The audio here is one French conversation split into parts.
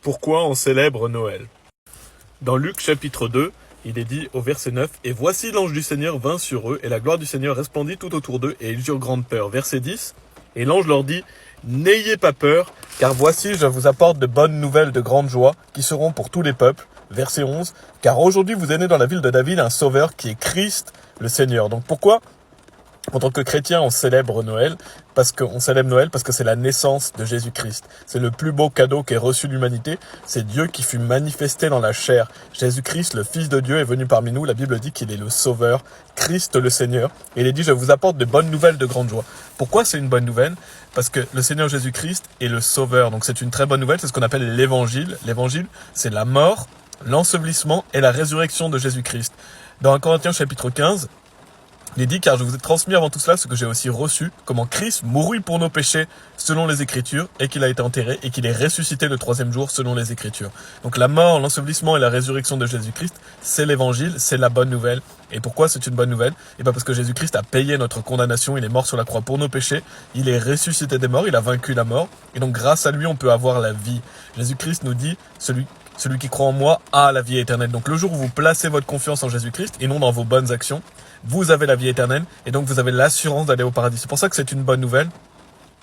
Pourquoi on célèbre Noël? Dans Luc chapitre 2, il est dit au verset 9, « Et voici l'ange du Seigneur vint sur eux, et la gloire du Seigneur resplendit tout autour d'eux, et ils eurent grande peur. » Verset 10, « Et l'ange leur dit, « N'ayez pas peur, car voici je vous apporte de bonnes nouvelles de grande joie, qui seront pour tous les peuples. » Verset 11, « Car aujourd'hui vous est né dans la ville de David un sauveur qui est Christ le Seigneur. » Donc pourquoi en tant que chrétien, on célèbre Noël parce que c'est la naissance de Jésus-Christ. C'est le plus beau cadeau qu'ait reçu l'humanité. C'est Dieu qui fut manifesté dans la chair. Jésus-Christ, le Fils de Dieu, est venu parmi nous. La Bible dit qu'il est le Sauveur, Christ le Seigneur. Et il est dit, je vous apporte de bonnes nouvelles de grande joie. Pourquoi c'est une bonne nouvelle? Parce que le Seigneur Jésus-Christ est le Sauveur. Donc c'est une très bonne nouvelle. C'est ce qu'on appelle l'Évangile. L'Évangile, c'est la mort, l'ensevelissement et la résurrection de Jésus-Christ. Dans 1 Corinthiens chapitre 15, il est dit, car je vous ai transmis avant tout cela ce que j'ai aussi reçu, comment Christ mourut pour nos péchés selon les Écritures, et qu'il a été enterré, et qu'il est ressuscité le troisième jour selon les Écritures. Donc la mort, l'ensevelissement et la résurrection de Jésus-Christ, c'est l'évangile, c'est la bonne nouvelle. Et pourquoi c'est une bonne nouvelle? Et bien parce que Jésus-Christ a payé notre condamnation, il est mort sur la croix pour nos péchés, il est ressuscité des morts, il a vaincu la mort, et donc grâce à lui on peut avoir la vie. Jésus-Christ nous dit, celui qui croit en moi a la vie éternelle. Donc le jour où vous placez votre confiance en Jésus-Christ et non dans vos bonnes actions, vous avez la vie éternelle et donc vous avez l'assurance d'aller au paradis. C'est pour ça que c'est une bonne nouvelle.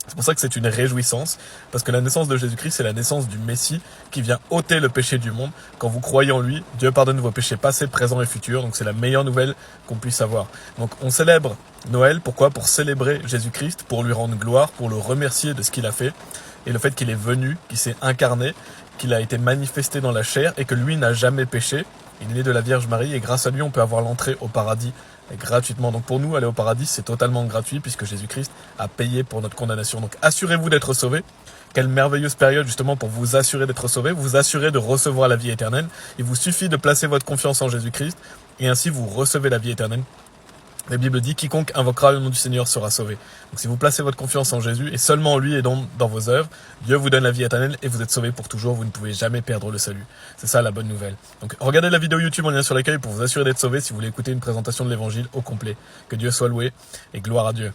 C'est pour ça que c'est une réjouissance, parce que la naissance de Jésus-Christ, c'est la naissance du Messie qui vient ôter le péché du monde. Quand vous croyez en lui, Dieu pardonne vos péchés passés, présents et futurs. Donc c'est la meilleure nouvelle qu'on puisse avoir. Donc on célèbre Noël, pourquoi? Pour célébrer Jésus-Christ, pour lui rendre gloire, pour le remercier de ce qu'il a fait. Et le fait qu'il est venu, qu'il s'est incarné, qu'il a été manifesté dans la chair et que lui n'a jamais péché. Il est né de la Vierge Marie et grâce à lui, on peut avoir l'entrée au paradis gratuitement. Donc pour nous, aller au paradis, c'est totalement gratuit puisque Jésus-Christ a payé pour notre condamnation. Donc assurez-vous d'être sauvés. Quelle merveilleuse période justement pour vous assurer d'être sauvés, vous assurer de recevoir la vie éternelle. Il vous suffit de placer votre confiance en Jésus-Christ et ainsi vous recevez la vie éternelle. La Bible dit, quiconque invoquera le nom du Seigneur sera sauvé. Donc si vous placez votre confiance en Jésus et seulement en lui et dans vos œuvres, Dieu vous donne la vie éternelle et vous êtes sauvés pour toujours. Vous ne pouvez jamais perdre le salut. C'est ça la bonne nouvelle. Donc regardez la vidéo YouTube en lien sur l'accueil pour vous assurer d'être sauvés si vous voulez écouter une présentation de l'évangile au complet. Que Dieu soit loué et gloire à Dieu.